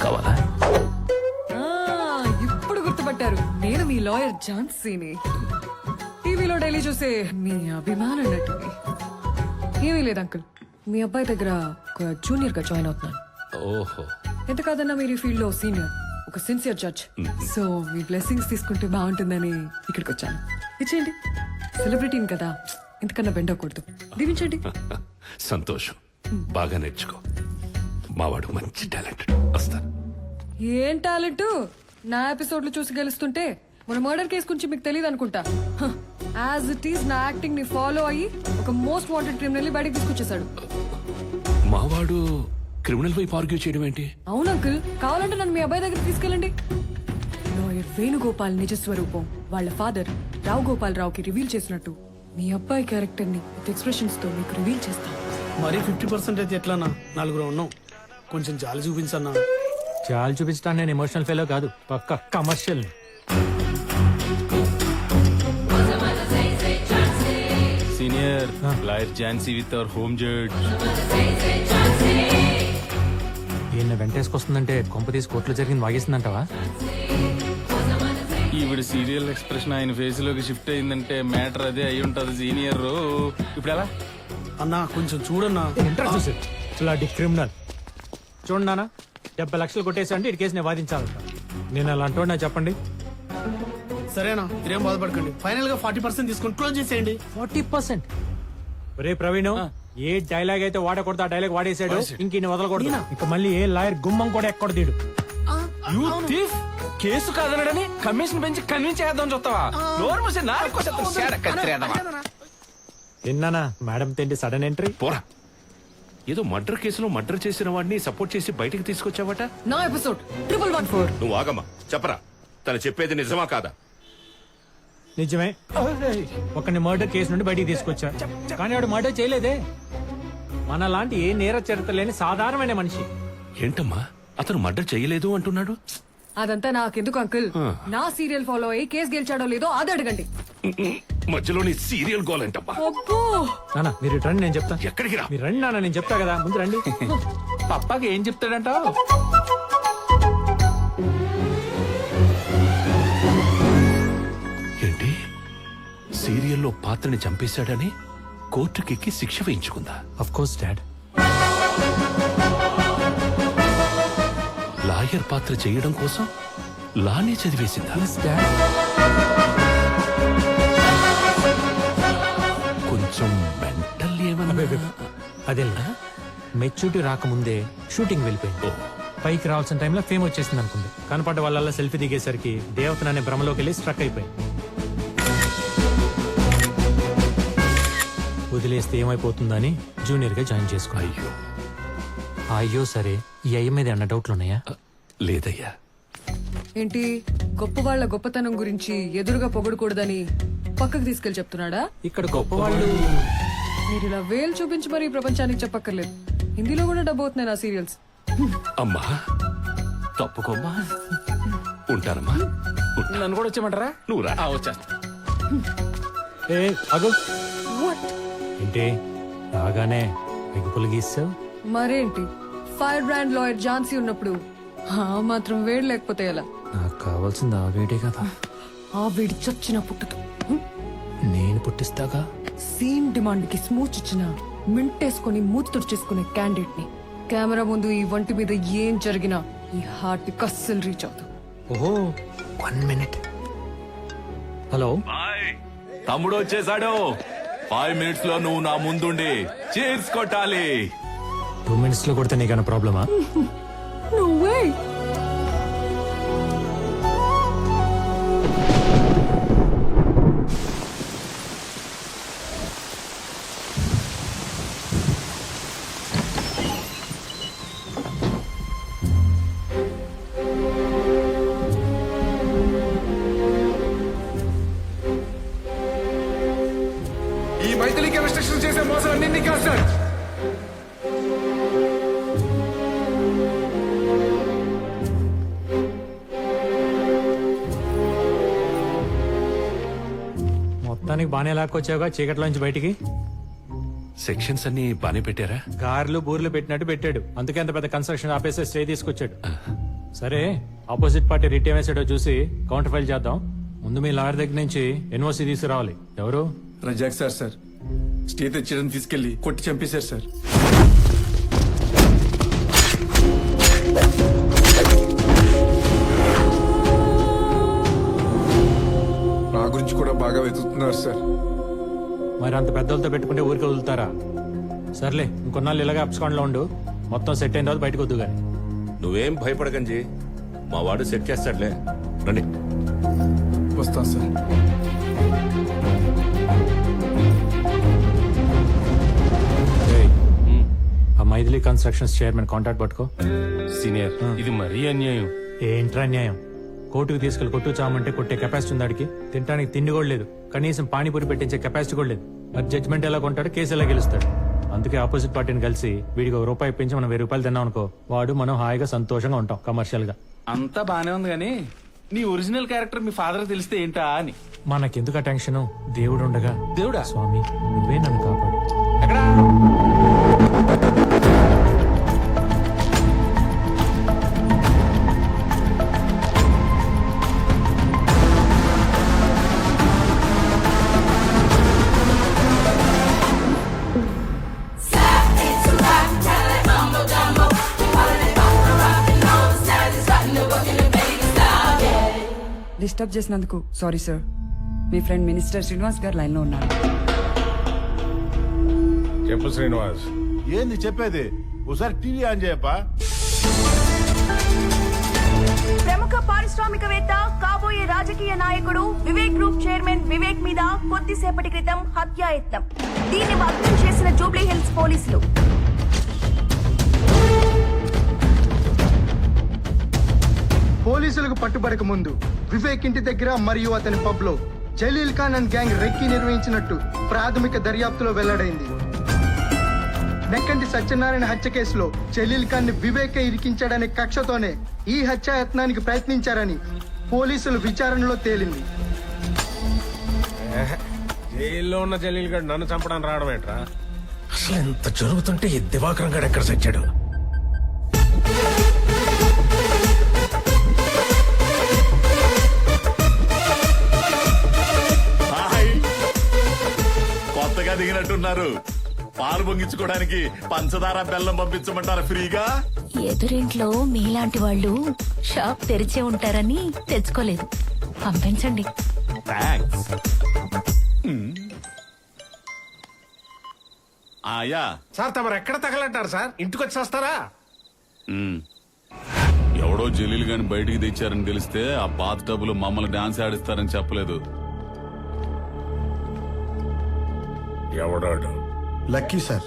కావాలా? ఇప్పుడు గుర్తుపట్టారు, నేను మీ లాయర్ ఝాన్సీని. టీవీలో డైలీ చూసే మీ అభిమానం నటుని. ఏమీ లేదు అంకుల్, మీ అబ్బాయి దగ్గర ఒక జూనియర్ గా జాయిన్ అవుతున్నాను. ఓహో, ఎంత కాదన్నా మీరు ఈ ఫీల్డ్ లో సీనియర్, ఒక సిన్సియర్ జడ్జ్. సో మీ బ్లెస్సింగ్స్ తీసుకుంటే బాగుంటుందని ఇక్కడికి వచ్చాను. ఇచ్చేయండి, సెలబ్రిటీని కదా, ఇంతకన్నా బెండ్ అవ్వకూడదు. దీవించండి. సంతోషం. బాగా నేర్చుకో. మావాడు మంచి టాలెంటెడ్. వస్తాను. ఏం టాలెంట్? నా ఎపిసోడ్లు చూసి గెలుస్తుంటే మన మర్డర్ కేసు గురించి మీకు తెలియదు అనుకుంటా. యాజ్ ఇట్ ఈస్ నా యాక్టింగ్ ని ఫాలో అయ్యి ఒక మోస్ట్ వాంటెడ్ క్రిమినల్ బయటకు తీసుకొచ్చేసాడు. మావాడు క్రిమినల్ వైపు ఆర్గ్యూ చేయడం ఏంటి? అవును అంకుల్, కావాలంటే నన్ను మీ అబ్బాయి దగ్గరికి తీసుకెళ్ళండి. లాయర్ వేణుగోపాల్ నిజ స్వరూపం వాళ్ళ ఫాదర్ రావు గోపాల్ రావుకి రివీల్ చేసినట్టు మీ అబ్బాయి క్యారెక్టర్ ని ఎక్స్ప్రెషన్స్ తో మీకు రివీల్ చేస్తాను. మరి 50% అయితే ఎట్లానా? నలుగురు ఉన్నాం, కొంచెం జాలి చూపించన్నా. చాలు చూపించడానికి నేను ఎమోషనల్ ఫెయిల్ కాదు, పక్క commercial. Senior lawyer Jhansi with our home judge. ఈయన వెంటేసుకొస్తుందంటే కొంప తీసి కోర్టులో జరిగింది వాగేసిందంటావా? ఈవిడ సీరియల్ ఎక్స్ప్రెషన్ ఆయన ఫేస్ లోకి షిఫ్ట్ అయిందంటే మ్యాటర్ అదే అయి ఉంటది సీనియర్. ఇప్పుడు ఎలా? అన్నా కొంచెం చూడన్నా. ఇంట్రెస్ట్ చూసి క్రిమినల్ చూడండి నాన్న, 70 లక్షలు కొట్టేసి అంటే ఈ కేసు నేను వాదించాలంట. నేను అలా అంటున్నా చెప్పండి. సరేనా, మీరేం బాధపడకండి. ఫైనల్ గా 40% తీసుకొని క్లోజ్ చేసేయండి. 40%? ఒరే ప్రవీణ్, ఏ డైలాగ్ అయితే వాడకూడదు ఆ డైలాగ్ వాడేసాడు. ఇంక వదలకూడదు. ఇంకా మళ్ళీ ఏ లాయర్ గుమ్మం కూడా ఎక్కడదీడు. కేసు కాదనడని కమిషన్ పెంచి కన్విన్స్ చేద్దాం చూస్తావా? నోరు మూసి విన్నానా మేడం తిండి సడన్ ఎంట్రీ. పోరా, ఏదో మర్డర్ కేసులో మర్డర్ చేసిన వాడిని సపోర్ట్ చేసి బయటికి తీసుకొచ్చావట. నా ఎపిసోడ్ 114. నువ్వు ఆగమ్మా, చెప్పరా, తను చెప్పేది నిజమా కాదా? నిజమే, ఒకరిని మర్డర్ కేసు నుండి బయటికి తీసుకొచ్చా. కానీ వాడు మర్డర్ చేయలేదే. మన లాంటి ఏ నేర చరిత్ర లేని సాధారణమైన మనిషి. ఏంటమ్మా, అతను మర్డర్ చేయలేదు అంటున్నాడు? అదంతా నాకెందుకు అంకుల్, నా సీరియల్ ఫాలో అయ్యి కేసు గెలిచాడో లేదో అది అడగండి. మధ్యలో నీ సీరియల్ గోల్ ఏంటమ్మా? అబ్బో, నాన్న మీరు రండి, నేను చెప్తా. ఎక్కడికి రా? మీరు రండి నాన్న, నేను చెప్తా కదా, ముందు రండి. పప్పాకి ఏం చెప్తాడంటావు? ఏంటి, సీరియల్లో పాత్రని చంపేశాడని కోర్టుకెక్కి శిక్ష వేయించుకుందా? Of course dad. లాయర్ పాత్ర చేయడం కోసం లానే చదివేసిందా? కొంచెం మెంటల్ ఏమన్నా? అదే మెచ్యూరిటీ రాకముందే షూటింగ్ వెళ్ళిపోయింది. పైకి రావాల్సిన టైంలో ఫేమ్ వచ్చేసింది అనుకుంది. కనపడ్డ వాళ్ళ సెల్ఫీ దిగేసరికి దేవతను అనే భ్రమలోకి వెళ్ళి స్ట్రక్ అయిపోయింది. వదిలేస్తే ఏమైపోతుందని జూనియర్ గా జాయిన్ చేసుకో. అయ్యో అయ్యో సరే, ఈ అయ్య మీద అన్న డౌట్లు ఉన్నాయా? లేదయ్యా. ఏంటి గొప్ప వాళ్ళ గొప్పతనం గురించి ఎదురుగా పొగడకూడదని పక్కకు తీసుకెళ్లి చెప్తున్నాడా? ఇక్కడ గొప్ప వాళ్ళు మీరు ఇలా వేలు చూపించి మరీ ప్రపంచానికి చెప్పక్కర్లేదు. హిందీలో కూడా డబ్బు అవుతున్నాయి నా సీరియల్స్. అమ్మా తప్పుకోమ్మా. ఉంటానమ్మా. నన్ను కూడా వచ్చేయమంటారా? నువ్వు రా. వచ్చేస్తా. ఏ అగు ఏంటి రాగానే ఎగుపులు గీసావు? మరేంటి, ఫైర్ బ్రాండ్ లాయర్ ఝాన్సీ ఉన్నప్పుడు ఆ మాత్రం వేడి లేకపోతే ఎలా? నాకు కావాల్సింది ఆ వేడే కదా. ఆ వేడి చచ్చిన పుట్టదు. నేను పుట్టిస్తాగా. సీన్ డిమాండ్ కి స్మూచ్ ఇచ్చిన మింటేసుకుని మూతి తుడిచేసుకునే క్యాండిడేట్ ని కెమెరా ముందు ఈ వంటి మీద ఏం జరిగినా ఈ హార్ట్ కస్సలు రీచ్ అవుతాం. ఓహో 1 మినిట్. హలో, తమ్ముడు వచ్చేసాడు. 5 minutes లో నువ్వు నా ముందుండి చీర్స్ కొట్టాలి. 2 minutes లో కొడితే నీకన్నా ప్రాబ్లమా? No way. ఈ మైథిలికి రెస్ట్రిక్షన్ చేసే మోసం అన్ని కాదు సార్. మొత్తానికి బానే లాక్కొచ్చావుగా చీకట్లో నుంచి బయటికి. సెక్షన్స్ అన్ని బానే పెట్టారా? కార్లు బూర్లు పెట్టినట్టు పెట్టాడు. అందుకే అంత పెద్ద కన్స్ట్రక్షన్ ఆపేసి స్టే తీసుకొచ్చాడు. సరే ఆపోజిట్ పార్టీ రిట్ ఏం వేసాడో చూసి కౌంటర్ ఫైల్ చేద్దాం. ముందు మీ లాయర్ దగ్గర నుంచి ఎన్ఓసి తీసుకురావాలి. ఎవరు? రజాక్ సార్ స్టే తెచ్చడం తీసుకెళ్లి కొట్టి చంపేశారు సార్. నా గురించి కూడా బాగా వెతుకుతున్నారు సార్. మరి అంత పెద్దలతో పెట్టుకుంటే ఊరికి వదులుతారా? సర్లే ఇంకొన్నాళ్ళు ఇలాగే అప్స్కాండ్ లో ఉండు. మొత్తం సెట్ అయిన తర్వాత బయటకు వద్దు గాని. నువ్వేం భయపడకండి, మా వాడు సెట్ చేస్తాడులే. రండి. వస్తాను సార్. ఏయ్, ఆ మైథిలి కన్స్ట్రక్షన్స్ చైర్మన్ కాంటాక్ట్ పట్టుకో. సీనియర్ ఇది మరీ అన్యాయం. ఏంట్రా న్యాయం? కోర్టుకు తీసుకెళ్లి కొట్టు చామంటే కొట్టే కెపాసిటీ ఉంది ఆడికి. తినడానికి తిండి కూడా లేదు, కనీసం పానీపూరి పెట్టించే కెపాసిటీ కూడా లేదు. మరి జడ్జ్మెంట్ ఎలా కొంటాడు, కేసు ఎలా గెలుస్తాడు? అందుకే ఆపోజిట్ పార్టీని కలిసి వీడికి ₹1 ఇప్పించి మనం ₹1000 తిన్నాం అనుకో, వాడు మనం హాయిగా సంతోషంగా ఉంటాం కమర్షియల్ గా. అంతా బానే ఉంది గానీ నీ ఒరిజినల్ క్యారెక్టర్ మీ ఫాదర్ తెలిస్తే ఏంటా అని. మనకెందుకు ఆ టెన్షన్? దేవుడు ఉండగా. దేవుడా? స్వామి నువ్వే నన్ను కాపాడు. ఎక్కడా? డిస్టర్బ్ చేసినందుకు సారీ సార్. మీ ఫ్రెండ్ మినిస్టర్ శ్రీనివాస్ గారు లైన్ లో ఉన్నారు. చెప్పు శ్రీనివాస్. ఏంది చెప్పేది? ఒకసారి టీవీ ఆన్ చేయప్పా. ప్రముఖ పారిశ్రామికవేత్త, కాబోయే రాజకీయ నాయకుడు వివేక్ గ్రూప్ చైర్మన్ వివేక్ మీద కొద్దిసేపటి క్రితం హత్యాయత్నం. దీన్ని భగ్నం చేసిన జూబ్లీ హిల్స్ పోలీసులు. పోలీసులకు పట్టుబడక ముందు వివేక్ ఇంటి దగ్గర మరియు అతని పబ్ లో Jaleel Khan and gang recce నిర్వహించినట్టు ప్రాథమిక దర్యాప్తులో వెల్లడైంది. నెక్కంటి సత్యనారాయణ హత్య కేసులో జలీల్ ఖాన్ ని వివేక్ ఇరికించాడనే కక్షతోనే ఈ హత్యాయత్నానికి ప్రయత్నించారని పోలీసులు విచారణలో తేలింది. జైల్లో ఉన్న జలీల్ గడ్ నన్ను చంపడానికి రావడం ఏంట్రా? అసలు ఎంత జరుగుతుంటే ఈ దివాకరం గడ్ ఎక్కడ చచ్చాడు? కొత్తగా దిగినట్టున్నారు. పాలు పొంగించుకోవడానికి పంచదార బెల్లం పంపించమంటారా ఫ్రీగా? ఎదురింట్లో మీలాంటి వాళ్ళు షాప్ తెరిచే ఉంటారని తెచ్చుకోలేదు. పంపించండి. థ్యాంక్స్. ఆయా సార్ తమరు ఎక్కడ తగలంటారు సార్? ఇంటికి వచ్చి వస్తారా? ఎవడో జలీల్ గాని బయటికి తెచ్చారని తెలిస్తే ఆ బాత్ టబులు మమ్మల్ని డాన్స్ ఆడిస్తారని చెప్పలేదు. ఎవడాడు? Lucky sir.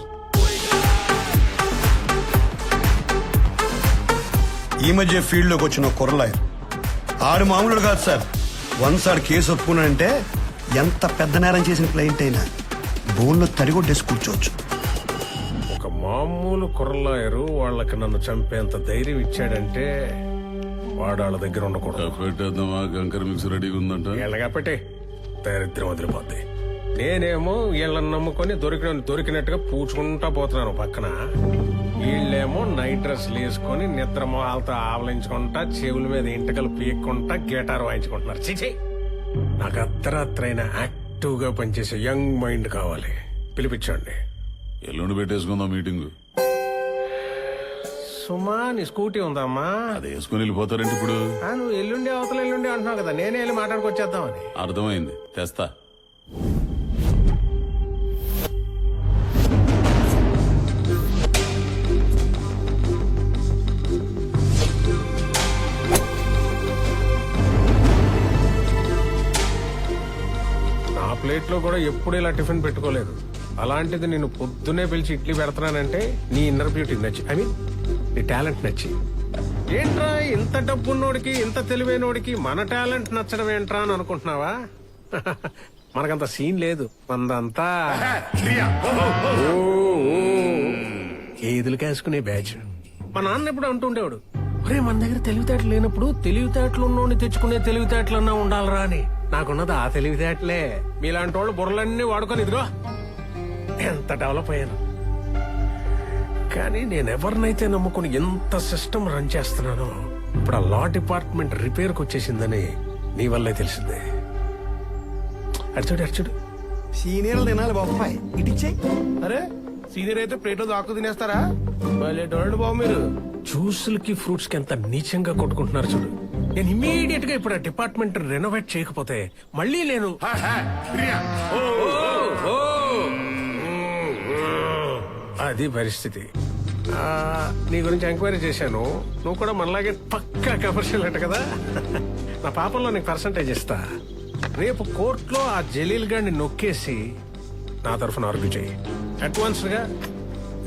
ఈ మధ్య ఫీల్డ్ లోకి వచ్చిన కుర్రలాయర్ ఆడు మామూలు కాదు సార్. వన్స్ ఆడు కేసు ఒప్పుకున్నాడంటే ఎంత పెద్ద నేరం చేసిన క్లయింట్ అయినా బోన్లో తడిగొట్టేసి కూర్చోవచ్చు. ఒక మామూలు కుర్రలాయరు వాళ్ళకి నన్ను చంపేంత ధైర్యం ఇచ్చాడంటే వాడు వాళ్ళ దగ్గర ఉండకూడదు. పెట్టేద్దామా? గంకర మిక్స్ రెడీగా ఉందంట. ఎలాగా పెట్టే దరిద్రం వదిలిపోద్ది. నేనేమో వీళ్ళని నమ్ముకొని దొరికినట్టుగా పూచుకుంటా పోతున్నాను పక్కన. వీళ్ళేమో నైట్ డ్రెస్లు వేసుకొని నిద్ర మొహాలతో ఆవలించుకుంటా, చెవుల మీద ఇంటకలు పీక్కుంటా గిటార్ వాయించుకుంటున్నారు. చిచి, నాకు అర్ధరాత్రైన యాక్టివ్ గా పనిచేసే యంగ్ మైండ్ కావాలి. పిలిపించండి. ఎల్లుండి పెట్టేసుకుందాం మీటింగ్. సుమా నీ స్కూటీ ఉందమ్మా? అది వేసుకుని వెళ్ళిపోతారంటే ఇప్పుడు. నువ్వు ఎల్లుండి అవతల ఎల్లుండి అంటున్నావు కదా, నేనే వెళ్ళి మాట్లాడుకొచ్చేద్దామని. అర్థమైంది, తెస్తా. నా ప్లేట్ లో కూడా ఎప్పుడు ఇలా టిఫిన్ పెట్టుకోలేదు. అలాంటిది నేను పొద్దునే పిలిచి ఇడ్లీ పెడతానంటే నీ ఇన్నర్ బ్యూటీ నచ్చి, ఐ మీన్ నీ టాలెంట్ నచ్చి. ఏంట్రా ఇంత డబ్బున్నోడికి, ఇంత తెలివైనోడికి మన టాలెంట్ నచ్చడం ఏంట్రా అని అనుకుంటున్నావా? మనకంత సీన్ లేదు. మందంతా ఏదులు కాసుకునే బ్యాచ్. మా నాన్న ఎప్పుడు అంటుండేవాడు, ఒరే మన దగ్గర తెలివితేటలు లేనప్పుడు తెలివితేటలు ఉన్నోడిని తెచ్చుకునే తెలివితేటలన్నా ఉండాలరా అని. నాకున్నది ఆ తెలివితేటలే. మీలాంటి వాళ్ళు బుర్రలన్నీ వాడుకొని ఇదిగో ఎంత డెవలప్ అయ్యాను. కానీ నేను ఎవరినైతే నమ్ముకుని ఎంత సిస్టమ్ రన్ చేస్తున్నానో ఇప్పుడు ఆ లా డిపార్ట్మెంట్ రిపేర్కి వచ్చేసిందని నీ వల్లే తెలిసిందే. అర్చుడు సీనియర్లు తినాలి బాబాయ్ ఇటిచ్చే. అరే సీనియర్ అయితే ప్లేట్లో దాక్కు తినేస్తారా? చూడండి బాబు మీరు. జ్యూసులకి ఫ్రూట్స్ కి ఎంత నీచంగా కొట్టుకుంటున్నారు చూడు. నేను ఇమ్మీడియట్ గా ఇప్పుడు ఆ డిపార్ట్మెంట్ రెనోవేట్ చేయకపోతే మళ్ళీ నేను అది పరిస్థితి. నీ గురించి ఎంక్వైరీ చేశాను. నువ్వు కూడా మనలాగే పక్కా కమర్షియల్ అంట కదా. నా పాపంలో నీకు పర్సంటేజ్ ఇస్తా. రేపు కోర్టులో ఆ జలీల్ గాడిని నొక్కేసి నా తరఫున ఆర్గ్యూ చేయి. అడ్వాన్స్ గా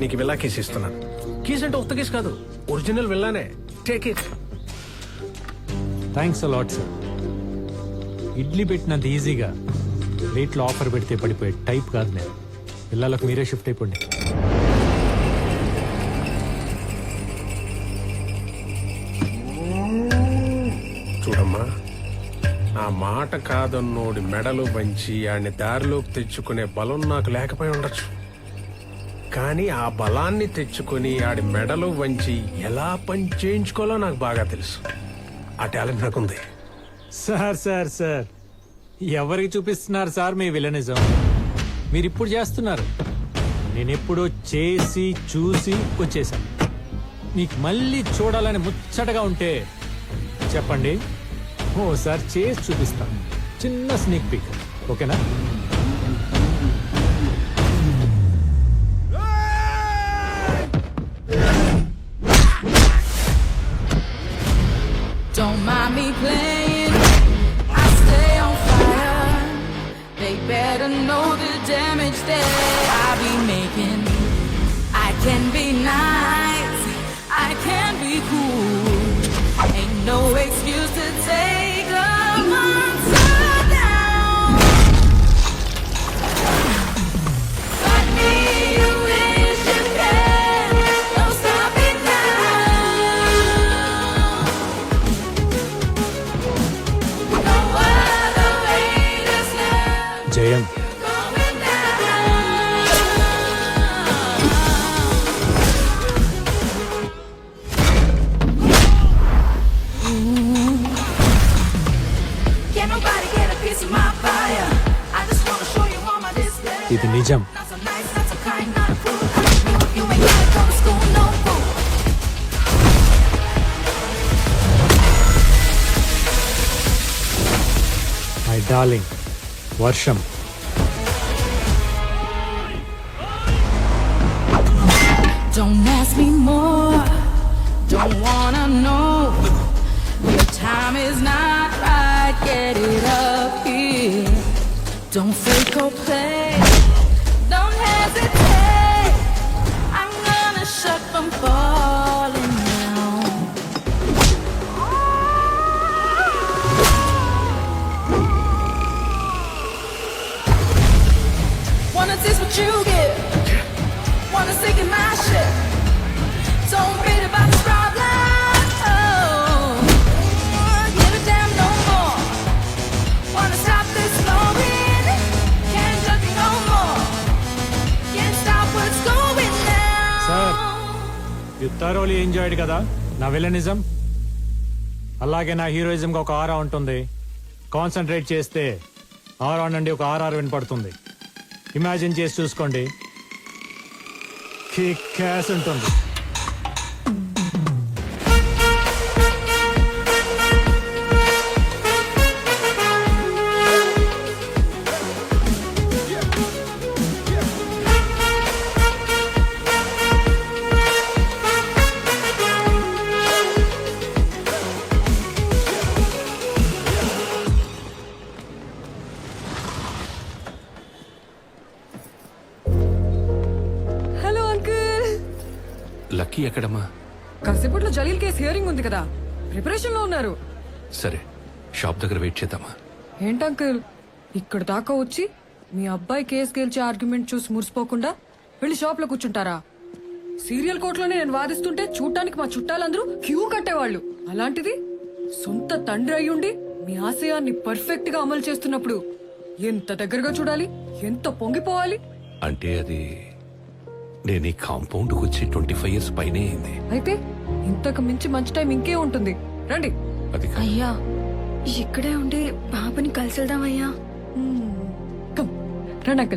నీకు విల్లా కేసు ఇస్తున్నాను. కేసు అంటే ఉత్త కేసు కాదు, ఒరిజినల్ విల్లానే. Take it. Thanks a lot sir. Idli పెట్టినంత ఈజీగా ప్లేట్లో ఆఫర్ పెడితే పడిపోయే టైప్ కాదు నేను. పిల్లలకు మీరే షిఫ్ట్ అయిపోండి. చూడమ్మా, నా మాట కాదన్నోడి మెడలు వంచి ఆడిని దారిలోకి తెచ్చుకునే బలం నాకు లేకపోయి ఉండొచ్చు. కానీ ఆ బలాన్ని తెచ్చుకొని ఆడి మెడలు వంచి ఎలా పని చేయించుకోవాలో నాకు బాగా తెలుసు. ఆ టాలెంట్ నాకుంది. సార్ సార్ సార్ ఎవరికి చూపిస్తున్నారు సార్ మీ విలనిజం? మీరు ఇప్పుడు చేస్తున్నారు. నేను ఎప్పుడో చేసి చూసి వచ్చేసాను. మీకు మళ్ళీ చూడాలని ముచ్చటగా ఉంటే చెప్పండి, ఓసారి చేసి చూపిస్తాను. చిన్న స్నేక్ పీక్, ఓకేనా? Don't mind me playing, I stay on fire. They better know the damage that I be making. I can be nice, I can be cool. Ain't no excuse to take a monster down. Fuck me, you wish you can. Don't stop it now. No other way to snap జయం, going down. Can nobody get a piece of my fire? I just wanna show you all my display. ఇది నిజం. Not so nice, not so kind, not cool. You ain't gotta go to school, no fool. My darling వర్షం. Don't ask me more, don't wanna know. Your time is not right, get it up here. Don't fake or play, don't hesitate. I'm gonna shut from falling down. Wanna taste what you get, wanna sink in my shit. Don't read about this problem, oh, give a damn no more. Wanna stop this flowing, can't judge me no more. Can't stop what's going down. Sir, you thoroughly enjoyed కదా నా villainism? అలాగే నా హీరోయిజంగా ఒక ఆరా ఉంటుంది. Concentrate చేస్తే ఆరా నుండి ఒక RR వినపడుతుంది. ఇమాజిన్ చేసి చూసుకోండి, కిక్ యాస్ ఉంటుంది. Hello uncle. లక్కీ ఎక్కడమ్మా? కాసేపట్లో జలీల్ కేసు హియరింగ్ ఉంది కదా, ప్రిపరేషన్ లో ఉన్నారు. సరే, షాప్ దగ్గర వెయిట్ చేద్దామా? ఏంటి అంకుల్ ఇక్కడ దాకా వచ్చి మీ అబ్బాయి కేసు గెలిచే ఆర్గ్యుమెంట్ చూసి మురిసిపోకుండా వెళ్ళి షాప్ లో కూర్చుంటారా? సీరియల్ కోర్టులోనే నేను వాదిస్తుంటే చూడటానికి మా చుట్టాలందరూ క్యూ కట్టేవాళ్ళు. అలాంటిది సొంత తండ్రి అయ్యుండి మీ ఆశయాన్ని పర్ఫెక్ట్ గా అమలు చేస్తున్నప్పుడు ఎంత దగ్గరగా చూడాలి, ఎంత పొంగిపోవాలి. అంటే అది నేను ఈ కాంపౌండ్కి వచ్చి 25 years పైనే అయింది. అయితే ఇంతకు మించి మంచి టైం ఇంకే ఉంటుంది. రండి. అది కాదు. అయ్యా ఇక్కడే ఉండి పాపని కలిసి వెళ్దామయ్యా. కమ్ రండి అంకుల్.